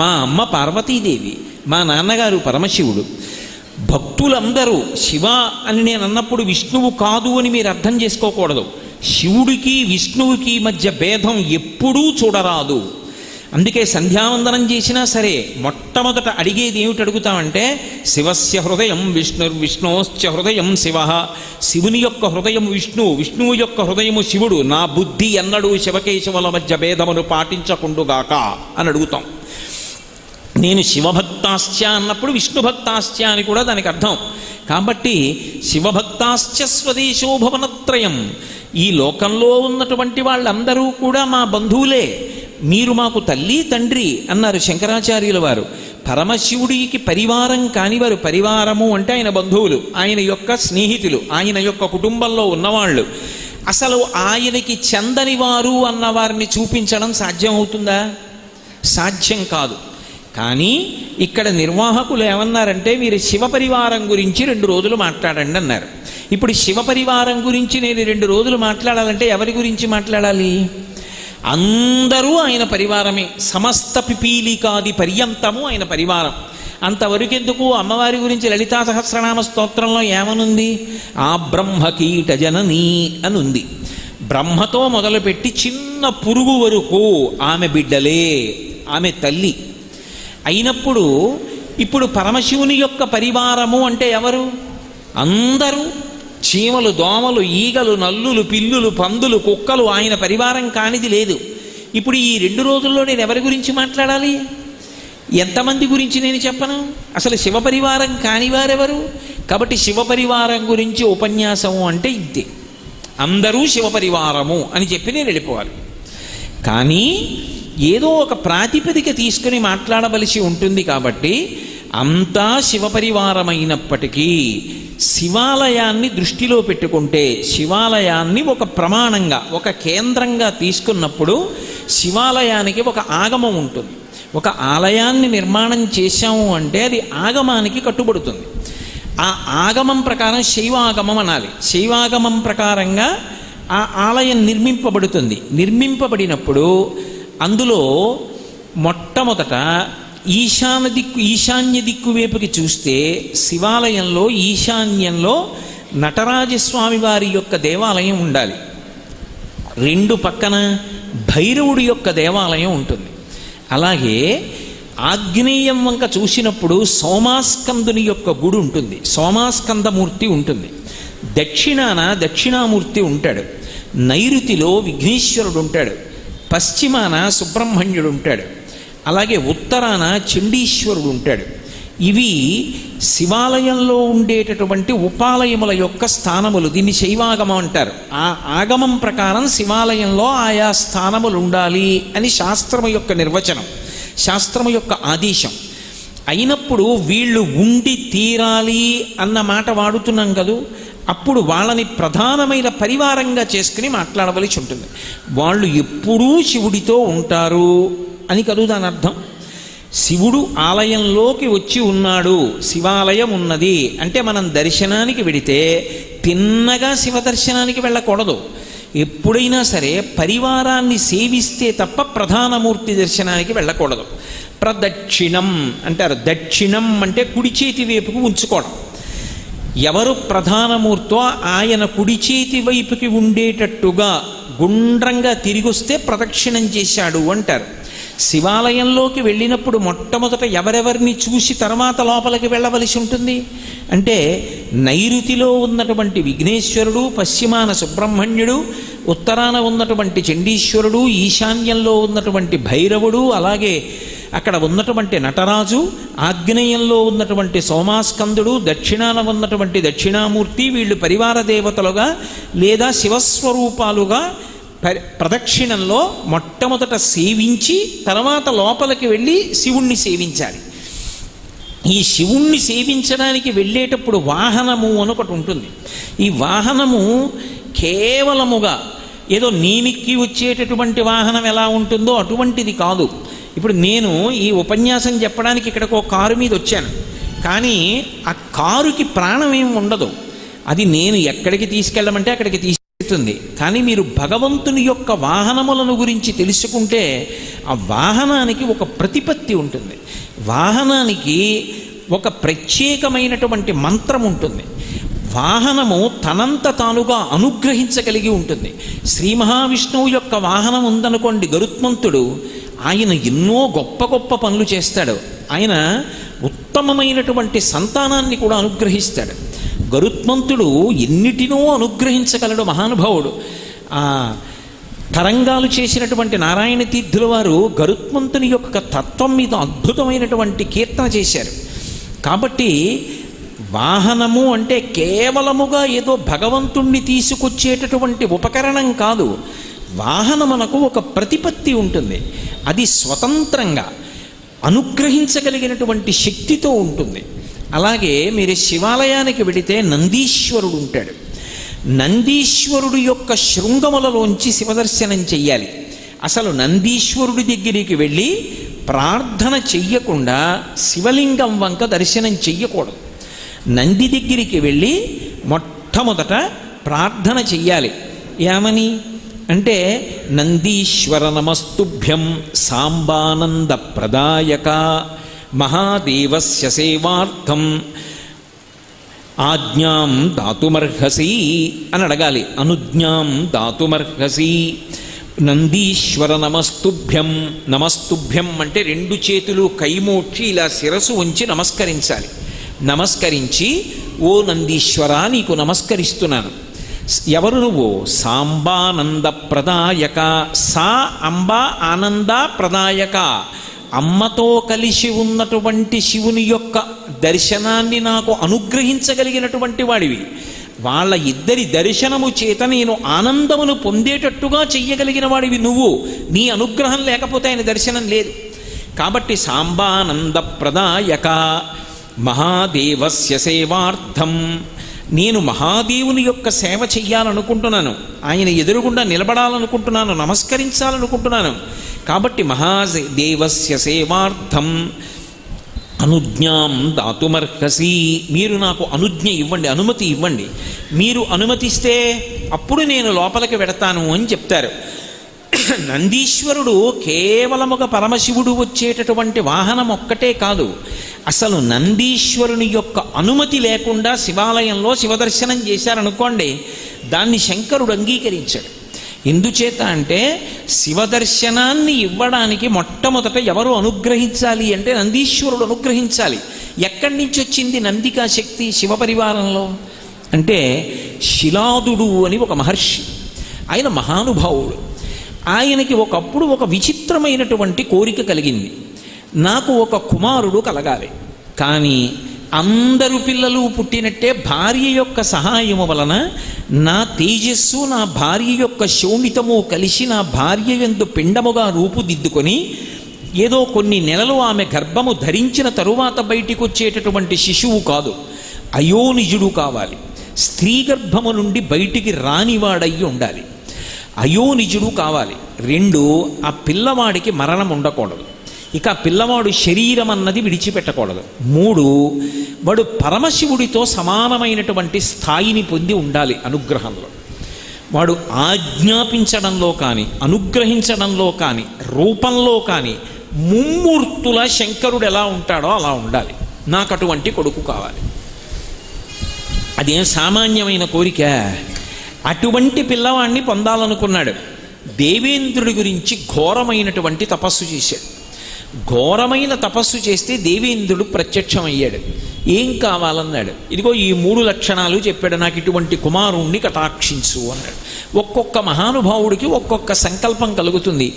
మా అమ్మ పార్వతీదేవి, మా నాన్నగారు పరమశివుడు. భక్తులందరూ శివ అని నేను అన్నప్పుడు విష్ణువు కాదు అని మీరు అర్థం చేసుకోకూడదు. శివుడికి విష్ణువుకి మధ్య భేదం ఎప్పుడూ చూడరాదు. అందుకే సంధ్యావందనం చేసినా సరే మొట్టమొదట అడిగేది ఏమిటి అడుగుతామంటే, శివస్య హృదయం విష్ణోశ్చ హృదయం శివ. శివుని యొక్క హృదయం విష్ణువు, విష్ణువు యొక్క హృదయము శివుడు. నా బుద్ధి ఎన్నడూ శివకేశవుల మధ్య భేదమును పాటించకుండుగాక అని అడుగుతాం. నేను శివభక్తాశ్చ అన్నప్పుడు విష్ణుభక్తాశ్చ అని కూడా దానికి అర్థం. కాబట్టి శివభక్తాశ్చ స్వదేశో భువనత్రయం. ఈ లోకంలో ఉన్నటువంటి వాళ్ళందరూ కూడా మా బంధువులే. మీరు మాకు తల్లి తండ్రి అన్నారు శంకరాచార్యుల వారు. పరమశివుడికి పరివారం కానివారు, పరివారము అంటే ఆయన బంధువులు, ఆయన యొక్క స్నేహితులు, ఆయన యొక్క కుటుంబంలో ఉన్నవాళ్ళు. అసలు ఆయనకి చెందని వారు అన్న వారిని చూపించడం సాధ్యం అవుతుందా? సాధ్యం కాదు. కానీ ఇక్కడ నిర్వాహకులు ఏమన్నారంటే, మీరు శివ పరివారం గురించి 2 రోజులు మాట్లాడండి అన్నారు. ఇప్పుడు శివ పరివారం గురించి నేను 2 రోజులు మాట్లాడాలంటే ఎవరి గురించి మాట్లాడాలి? అందరూ ఆయన పరివారమే. సమస్త పిపీలికాది పర్యంతము ఆయన పరివారం. అంతవరకెందుకు? అమ్మవారి గురించి లలితా సహస్రనామ స్తోత్రంలో ఏమనుంది? ఆ బ్రహ్మకీట జననీ అని ఉంది. బ్రహ్మతో మొదలుపెట్టి చిన్న పురుగు వరకు ఆమె బిడ్డలే, ఆమె తల్లి అయినప్పుడు, ఇప్పుడు పరమశివుని యొక్క పరివారము అంటే ఎవరు? అందరూ. చీమలు, దోమలు, ఈగలు, నల్లులు, పిల్లులు, పందులు, కుక్కలు ఆయన పరివారం కానిది లేదు. ఇప్పుడు ఈ 2 రోజుల్లో నేను ఎవరి గురించి మాట్లాడాలి? ఎంతమంది గురించి నేను చెప్పను? అసలు శివ పరివారం కానివారెవరు? కాబట్టి శివ పరివారం గురించి ఉపన్యాసము అంటే ఇంతే. అందరూ శివ పరివారము అని చెప్పి నేను వెళ్ళిపోవాలి. కానీ ఏదో ఒక ప్రాతిపదిక తీసుకుని మాట్లాడవలసి ఉంటుంది. కాబట్టి అంతా శివపరివారమైనప్పటికీ శివాలయాన్ని దృష్టిలో పెట్టుకుంటే, శివాలయాన్ని ఒక ప్రమాణంగా, ఒక కేంద్రంగా తీసుకున్నప్పుడు శివాలయానికి ఒక ఆగమం ఉంటుంది. ఒక ఆలయాన్ని నిర్మాణం చేశాము అంటే అది ఆగమానికి కట్టుబడుతుంది. ఆ ఆగమం ప్రకారం శైవాగమం అనాలి. శైవాగమం ప్రకారంగా ఆ ఆలయం నిర్మింపబడుతుంది. నిర్మింపబడినప్పుడు అందులో మొట్టమొదట ఈశాన్య దిక్కు వైపుకి చూస్తే శివాలయంలో ఈశాన్యంలో నటరాజస్వామి వారి యొక్క దేవాలయం ఉండాలి. 2 పక్కన భైరవుడి యొక్క దేవాలయం ఉంటుంది. అలాగే ఆగ్నేయం వంక చూసినప్పుడు సోమాస్కందుని యొక్క గుడి ఉంటుంది, సోమాస్కందమూర్తి ఉంటుంది. దక్షిణాన దక్షిణామూర్తి ఉంటాడు. నైరుతిలో విఘ్నేశ్వరుడు ఉంటాడు. పశ్చిమాన సుబ్రహ్మణ్యుడు ఉంటాడు. అలాగే ఉత్తరాన చండీశ్వరుడు ఉంటాడు. ఇవి శివాలయంలో ఉండేటటువంటి ఉపాలయముల యొక్క స్థానములు. దీన్ని శైవాగమం అంటారు. ఆ ఆగమం ప్రకారం శివాలయంలో ఆయా స్థానములు ఉండాలి అని శాస్త్రము యొక్క నిర్వచనం, శాస్త్రము యొక్క ఆదేశం. అయినప్పుడు వీళ్ళు ఉండి తీరాలి అన్న మాట వాడుతున్నాం కదూ, అప్పుడు వాళ్ళని ప్రధానమైన పరివారంగా చేసుకుని మాట్లాడవలసి ఉంటుంది. వాళ్ళు ఎప్పుడూ శివుడితో ఉంటారు అని కదూ దాని అర్థం. శివుడు ఆలయంలోకి వచ్చి ఉన్నాడు, శివాలయం ఉన్నది అంటే మనం దర్శనానికి వెడితే తిన్నగా శివ దర్శనానికి వెళ్ళకూడదు. ఎప్పుడైనా సరే పరివారాన్ని సేవిస్తే తప్ప ప్రధానమూర్తి దర్శనానికి వెళ్ళకూడదు. ప్రదక్షిణం అంటారు. దక్షిణం అంటే కుడి చేతి వైపుకు ఉంచుకోవడం. ఎవరు ప్రధానమూర్తో ఆయన కుడి చేతి వైపుకి ఉండేటట్టుగా గుండ్రంగా తిరిగి వస్తే ప్రదక్షిణం చేశాడు అంటారు. శివాలయంలోకి వెళ్ళినప్పుడు మొట్టమొదట ఎవరెవరిని చూసి తర్వాత లోపలికి వెళ్ళవలసి ఉంటుంది అంటే, నైరుతిలో ఉన్నటువంటి విఘ్నేశ్వరుడు, పశ్చిమాన సుబ్రహ్మణ్యుడు, ఉత్తరాన ఉన్నటువంటి చండీశ్వరుడు, ఈశాన్యంలో ఉన్నటువంటి భైరవుడు, అలాగే అక్కడ ఉన్నటువంటి నటరాజు, ఆగ్నేయంలో ఉన్నటువంటి సోమాస్కందుడు, దక్షిణాన ఉన్నటువంటి దక్షిణామూర్తి, వీళ్ళు పరివార దేవతలుగా లేదా శివస్వరూపాలుగా ప్రదక్షిణంలో మొట్టమొదట సేవించి తర్వాత లోపలికి వెళ్ళి శివుణ్ణి సేవించాలి. ఈ శివుణ్ణి సేవించడానికి వెళ్ళేటప్పుడు వాహనము అని ఒకటి ఉంటుంది. ఈ వాహనము కేవలముగా ఏదో నీమిక్కి వచ్చేటటువంటి వాహనం ఎలా ఉంటుందో అటువంటిది కాదు. ఇప్పుడు నేను ఈ ఉపన్యాసం చెప్పడానికి ఇక్కడికి ఒక కారు మీద వచ్చాను, కానీ ఆ కారుకి ప్రాణం ఏమి ఉండదు. అది నేను ఎక్కడికి తీసుకెళ్ళమంటే అక్కడికి తీసుకెళ్తుంది. కానీ మీరు భగవంతుని యొక్క వాహనములను గురించి తెలుసుకుంటే ఆ వాహనానికి ఒక ప్రతిపత్తి ఉంటుంది. వాహనానికి ఒక ప్రత్యేకమైనటువంటి మంత్రం ఉంటుంది. వాహనము తనంత తానుగా అనుగ్రహించగలిగి ఉంటుంది. శ్రీ మహావిష్ణువు యొక్క వాహనం ఉందనుకోండి, గరుత్మంతుడు, ఆయన ఎన్నో గొప్ప గొప్ప పనులు చేస్తాడు. ఆయన ఉత్తమమైనటువంటి సంతానాన్ని కూడా అనుగ్రహిస్తాడు. గరుత్మంతుడు ఎన్నిటినో అనుగ్రహించగలడు మహానుభావుడు. తరంగాలు చేసినటువంటి నారాయణ తీర్థుల వారు గరుత్మంతుని యొక్క తత్వం మీద అద్భుతమైనటువంటి కీర్తన చేశారు. కాబట్టి వాహనము అంటే కేవలముగా ఏదో భగవంతుణ్ణి తీసుకొచ్చేటటువంటి ఉపకరణం కాదు. వాహనమునకు ఒక ప్రతిపత్తి ఉంటుంది. అది స్వతంత్రంగా అనుగ్రహించగలిగినటువంటి శక్తితో ఉంటుంది. అలాగే మీరు శివాలయానికి వెడితే నందీశ్వరుడు ఉంటాడు. నందీశ్వరుడు యొక్క శృంగములలోంచి శివదర్శనం చెయ్యాలి. అసలు నందీశ్వరుడి దగ్గరికి వెళ్ళి ప్రార్థన చెయ్యకుండా శివలింగం వంక దర్శనం చెయ్యకూడదు. నంది దగ్గరికి వెళ్ళి మొట్టమొదట ప్రార్థన చెయ్యాలి. ఏమని అంటే, నందీశ్వర నమస్తుభ్యం సాంబానంద ప్రదాయక మహాదేవస్య సేవార్థం ఆజ్ఞాం దాతుమర్హసి అని అడగాలి. అనుజ్ఞాం దాతుమర్హసి. నందీశ్వర నమస్తుభ్యం. నమస్తుభ్యం అంటే రెండు చేతులు కైమోడ్చి ఇలా శిరసు ఉంచి నమస్కరించాలి. నమస్కరించి, ఓ నందీశ్వర నీకు నమస్కరిస్తున్నాను. ఎవరు నువ్వు? సాంబానంద ప్రదాయక. సా అంబ ఆనంద ప్రదాయక. అమ్మతో కలిసి ఉన్నటువంటి శివుని యొక్క దర్శనాన్ని నాకు అనుగ్రహించగలిగినటువంటి వాడివి. వాళ్ళ ఇద్దరి దర్శనము చేత నేను ఆనందమును పొందేటట్టుగా చెయ్యగలిగిన వాడివి నువ్వు. నీ అనుగ్రహం లేకపోతే ఆయన దర్శనం లేదు. కాబట్టి సాంబానంద ప్రదాయక మహాదేవస్య సేవార్థం. నేను మహాదేవుని యొక్క సేవ చెయ్యాలనుకుంటున్నాను, ఆయన ఎదురుగుండా నిలబడాలనుకుంటున్నాను, నమస్కరించాలనుకుంటున్నాను. కాబట్టి మహాదేవస్య సేవార్థం అనుజ్ఞాం దాతుమర్హసి. మీరు నాకు అనుజ్ఞ ఇవ్వండి, అనుమతి ఇవ్వండి. మీరు అనుమతిస్తే అప్పుడు నేను లోపలికి వెడతాను అని చెప్తారు. నందీశ్వరుడు కేవలముగా పరమశివుడు వచ్చేటటువంటి వాహనం ఒక్కటే కాదు, అసలు నందీశ్వరుని యొక్క అనుమతి లేకుండా శివాలయంలో శివదర్శనం చేశారనుకోండి, దాన్ని శంకరుడు అంగీకరించాడు. ఎందుచేత అంటే శివదర్శనాన్ని ఇవ్వడానికి మొట్టమొదట ఎవరు అనుగ్రహించాలి అంటే నందీశ్వరుడు అనుగ్రహించాలి. ఎక్కడి నుంచి వచ్చింది నందికా శక్తి శివపరివారంలో అంటే, శిలాదుడు అని ఒక మహర్షి, ఆయన మహానుభావుడు. ఆయనకి ఒకప్పుడు ఒక విచిత్రమైనటువంటి కోరిక కలిగింది. నాకు ఒక కుమారుడు కలగాలి, కానీ అందరు పిల్లలు పుట్టినట్టే భార్య యొక్క సహాయము వలన నా తేజస్సు, నా భార్య యొక్క శోణితము కలిసి నా భార్య యందు పిండముగా రూపుదిద్దుకొని ఏదో కొన్ని నెలలు ఆమె గర్భము ధరించిన తరువాత బయటికి వచ్చేటటువంటి శిశువు కాదు, అయోనిజుడు కావాలి. స్త్రీ గర్భము నుండి బయటికి రానివాడయ్యి ఉండాలి, అయోనిజుడు కావాలి. 2, ఆ పిల్లవాడికి మరణం ఉండకూడదు, ఇక ఆ పిల్లవాడు శరీరం అన్నది విడిచిపెట్టకూడదు. 3, వాడు పరమశివుడితో సమానమైనటువంటి స్థాయిని పొంది ఉండాలి అనుగ్రహంలో. వాడు ఆజ్ఞాపించడంలో కానీ అనుగ్రహించడంలో కానీ రూపంలో కానీ ముమ్మూర్తుల శంకరుడు ఎలా ఉంటాడో అలా ఉండాలి. నాకు అటువంటి కొడుకు కావాలి. అదేం సామాన్యమైన కోరిక. అటువంటి పిల్లవాడిని పొందాలనుకున్నాడు. దేవేంద్రుడి గురించి ఘోరమైనటువంటి తపస్సు చేశాడు. ఘోరమైన తపస్సు చేస్తే దేవేంద్రుడు ప్రత్యక్షమయ్యాడు. ఏం కావాలన్నాడు. ఇదిగో ఈ 3 లక్షణాలు చెప్పాడు, నాకు ఇటువంటి కుమారుణ్ణి కటాక్షించు అన్నాడు. ఒక్కొక్క మహానుభావుడికి ఒక్కొక్క సంకల్పం కలుగుతుంది.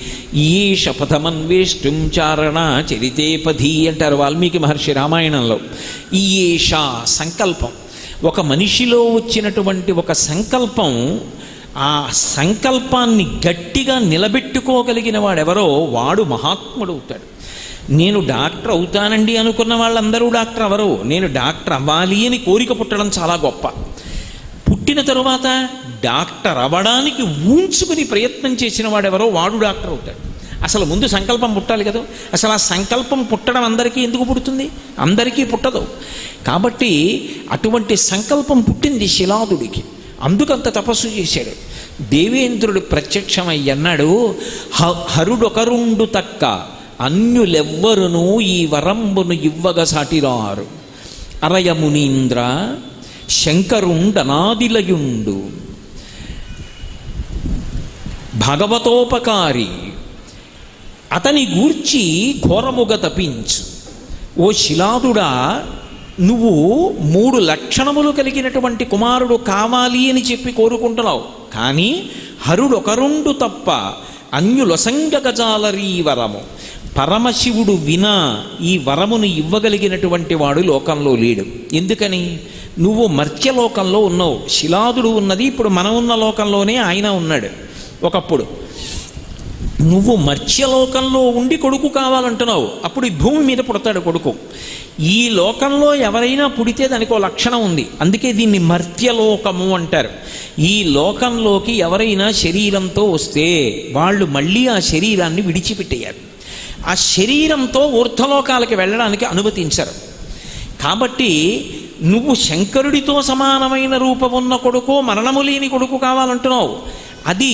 ఈ శపథమన్వేష్టం చారణ చరితే పధి అంటారు వాల్మీకి మహర్షి రామాయణంలో. ఈ సంకల్పం ఒక మనిషిలో వచ్చినటువంటి ఒక సంకల్పం, ఆ సంకల్పాన్ని గట్టిగా నిలబెట్టుకోగలిగిన వాడెవరో వాడు మహాత్ముడు అవుతాడు. నేను డాక్టర్ అవుతానండి అనుకున్న వాళ్ళందరూ డాక్టర్ అవరు. నేను డాక్టర్ అవ్వాలి అని కోరిక పుట్టడం చాలా గొప్ప. పుట్టిన తరువాత డాక్టర్ అవ్వడానికి ఊంచుకుని ప్రయత్నం చేసిన వాడెవరో వాడు డాక్టర్ అవుతాడు. అసలు ముందు సంకల్పం పుట్టాలి కదా. అసలు ఆ సంకల్పం పుట్టడం అందరికీ ఎందుకు పుడుతుంది? అందరికీ పుట్టదు. కాబట్టి అటువంటి సంకల్పం పుట్టింది శిలాదుడికి, అందుకంత తపస్సు చేశాడు. దేవేంద్రుడు ప్రత్యక్షమయ్యన్నాడు, హరుడొకరుండు తక్క అన్యులెవ్వరును ఈ వరంబును ఇవ్వగ సాటిరారు. అరయమునీంద్ర శంకరుండనాదిలయుండు భగవతోపకారి అతని గూర్చి ఘోరముగ తపించు. ఓ శిలాదుడా, నువ్వు 3 లక్షణములు కలిగినటువంటి కుమారుడు కావాలి అని చెప్పి కోరుకుంటున్నావు. కానీ హరుడొకరుండు తప్ప అన్యులొసంగగజాలరీ వరము. పరమశివుడు వినా ఈ వరమును ఇవ్వగలిగినటువంటి వాడు లోకంలో లేడు. ఎందుకని? నువ్వు మర్త్యలోకంలో ఉన్నావు. శిలాదుడు ఉన్నది ఇప్పుడు మనం ఉన్న లోకంలోనే ఆయన ఉన్నాడు. ఒకప్పుడు నువ్వు మర్త్యలోకంలో ఉండి కొడుకు కావాలంటున్నావు, అప్పుడు ఈ భూమి మీద పుడతాడు కొడుకు. ఈ లోకంలో ఎవరైనా పుడితే దానికి ఒక లక్షణం ఉంది, అందుకే దీన్ని మర్త్యలోకము అంటారు. ఈ లోకంలోకి ఎవరైనా శరీరంతో వస్తే వాళ్ళు మళ్ళీ ఆ శరీరాన్ని విడిచిపెట్టేయారు. ఆ శరీరంతో ఊర్ధ్వలోకాలకి వెళ్ళడానికి అనుమతించరు. కాబట్టి నువ్వు శంకరుడితో సమానమైన రూపమున్న కొడుకు, మరణము లేని కొడుకు కావాలంటున్నావు. అది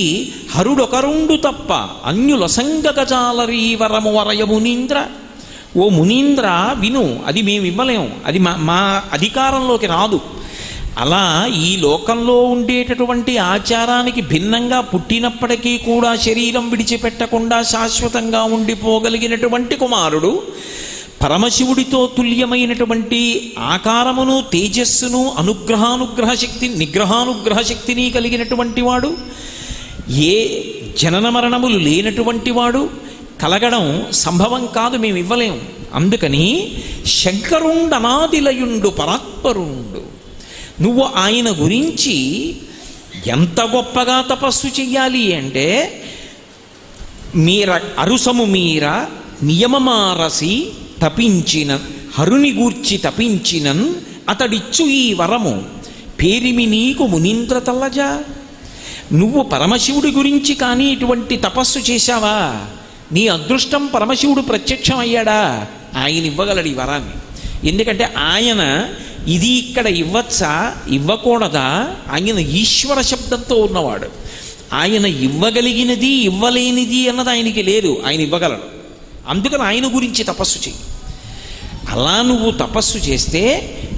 హరుడొకరుండు తప్ప అన్యులసంగగజాలరీ వరము వరయ మునీంద్ర. ఓ మునీంద్ర విను, అది మేము ఇవ్వలేము, అది మా అధికారంలోకి రాదు. అలా ఈ లోకంలో ఉండేటటువంటి ఆచారానికి భిన్నంగా పుట్టినప్పటికీ కూడా శరీరం విడిచిపెట్టకుండా శాశ్వతంగా ఉండిపోగలిగినటువంటి కుమారుడు, పరమశివుడితో తుల్యమైనటువంటి ఆకారమును తేజస్సును అనుగ్రహానుగ్రహ శక్తి నిగ్రహానుగ్రహ శక్తిని కలిగినటువంటి వాడు, ఏ జనన మరణములు లేనటువంటి వాడు కలగడం సంభవం కాదు, మేము ఇవ్వలేము. అందుకని శంకరుండనాదిలయుండు పరాత్పరుండు. నువ్వు ఆయన గురించి ఎంత గొప్పగా తపస్సు చెయ్యాలి అంటే, అరుసము మీర నియమమారసి తపించిన హరుని గూర్చి తపించినన్ అతడిచ్చు ఈ వరము పేరిమి నీకు మునీంద్ర తల్లజా. నువ్వు పరమశివుడి గురించి కానీ ఇటువంటి తపస్సు చేశావా, నీ అదృష్టం పరమశివుడు ప్రత్యక్షం అయ్యాడా, ఆయన ఇవ్వగలడు ఈ వరాన్ని. ఎందుకంటే ఆయన ఇది ఇక్కడ ఇవ్వచ్చా ఇవ్వకూడదా, ఆయన ఈశ్వర శబ్దంతో ఉన్నవాడు. ఆయన ఇవ్వగలిగినది ఇవ్వలేనిది అన్నది ఆయనకి లేదు, ఆయన ఇవ్వగలడు. అందుకని ఆయన గురించి తపస్సు చెయ్యి. అలా నువ్వు తపస్సు చేస్తే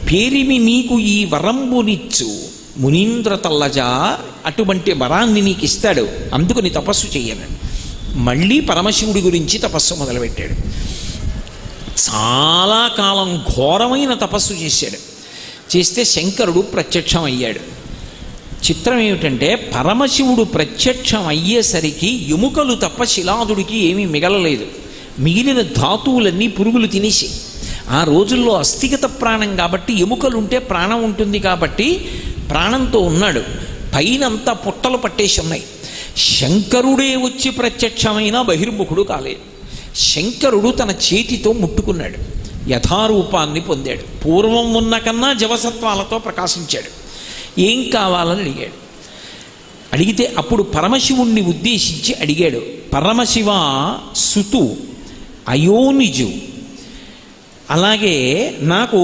పేరిమి నీకు ఈ వరంబునిచ్చు మునీంద్ర తల్లజా, అటువంటి వరాన్ని నీకు ఇస్తాడు. అందుకని తపస్సు చెయ్యనండి. మళ్ళీ పరమశివుడి గురించి తపస్సు మొదలుపెట్టాడు. చాలా కాలం ఘోరమైన తపస్సు చేశాడు. చేస్తే శంకరుడు ప్రత్యక్షం అయ్యాడు. చిత్రం ఏమిటంటే, పరమశివుడు ప్రత్యక్షం అయ్యేసరికి ఎముకలు తప్ప శిలాదుడికి ఏమీ మిగలలేదు. మిగిలిన ధాతువులన్నీ పురుగులు తినేసి, ఆ రోజుల్లో అస్థిగత ప్రాణం కాబట్టి ఎముకలుంటే ప్రాణం ఉంటుంది కాబట్టి ప్రాణంతో ఉన్నాడు. పైనంతా పుట్టలు పట్టేసి ఉన్నాయి. శంకరుడే వచ్చి ప్రత్యక్షమైనా బహిర్ముఖుడు కాలేదు. శంకరుడు తన చేతితో ముట్టుకున్నాడు, యథారూపాన్ని పొందాడు. పూర్వం ఉన్న కన్నా జవసత్వాలతో ప్రకాశించాడు. ఏం కావాలని అడిగాడు. అడిగితే అప్పుడు పరమశివుణ్ణి ఉద్దేశించి అడిగాడు, పరమశివ సుతు అయోనిజు, అలాగే నాకు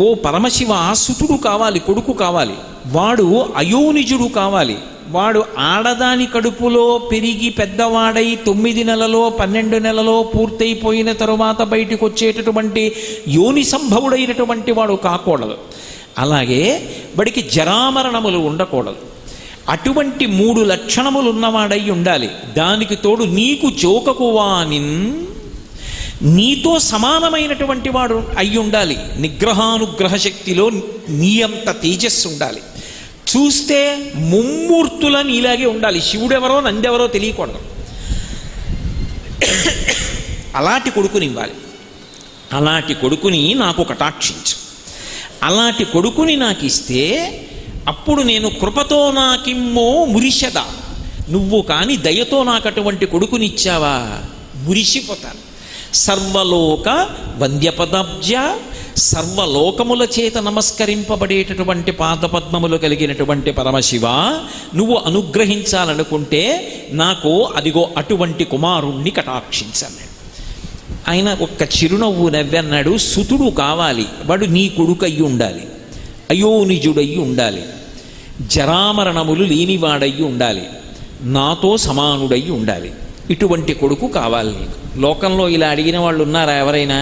ఓ పరమశివ సుతుడు కావాలి, కొడుకు కావాలి, వాడు అయోనిజుడు కావాలి, వాడు ఆడదాని కడుపులో పెరిగి పెద్దవాడై 9 నెలలో 12 నెలలో పూర్తయిపోయిన తరువాత బయటికి వచ్చేటటువంటి యోని సంభవుడైనటువంటి వాడు కాకూడదు. అలాగే వాడికి జరామరణములు ఉండకూడదు. అటువంటి 3 లక్షణములు ఉన్నవాడై ఉండాలి. దానికి తోడు నీకు చోకకువానిన్, నీతో సమానమైనటువంటి వాడు అయి ఉండాలి. నిగ్రహానుగ్రహ శక్తిలో నీ అంత తేజస్సు ఉండాలి. చూస్తే ముమ్మూర్తుల నీలాగే ఉండాలి. శివుడెవరో నందెవరో తెలియకూడదు. అలాంటి కొడుకునివ్వాలి. అలాంటి కొడుకుని నాకు కటాక్షించు. అలాంటి కొడుకుని నాకు ఇస్తే అప్పుడు నేను కృపతో నాకిమ్మో మురిషద, నువ్వు కానీ దయతో నాకు అటువంటి కొడుకునిచ్చావా మురిసిపోతాను. సర్వలోక వంద్యపదాబ్జ, సర్వలోకముల చేత నమస్కరింపబడేటటువంటి పాదపద్మములు కలిగినటువంటి పరమశివ, నువ్వు అనుగ్రహించాలనుకుంటే నాకు అదిగో అటువంటి కుమారుణ్ణి కటాక్షించాను. ఆయన ఒక్క చిరునవ్వు నవ్వన్నాడు, సుతుడు కావాలి, వాడు నీ కొడుకు అయ్యి ఉండాలి, అయోనిజుడయ్యి ఉండాలి, జరామరణములు లేనివాడయ్యి ఉండాలి, నాతో సమానుడయ్యి ఉండాలి. ఇటువంటి కొడుకు కావాలి నీకు. లోకంలో ఇలా అడిగిన వాళ్ళు ఉన్నారా ఎవరైనా?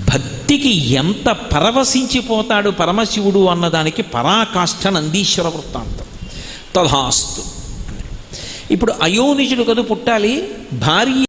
భక్తికి ఎంత పరవశించిపోతాడు పరమశివుడు అన్నదానికి పరాకాష్ఠ నందీశ్వర వృత్తాంతం. తథాస్తు. ఇప్పుడు అయోనిజుడు కదు పుట్టాలి, భార్య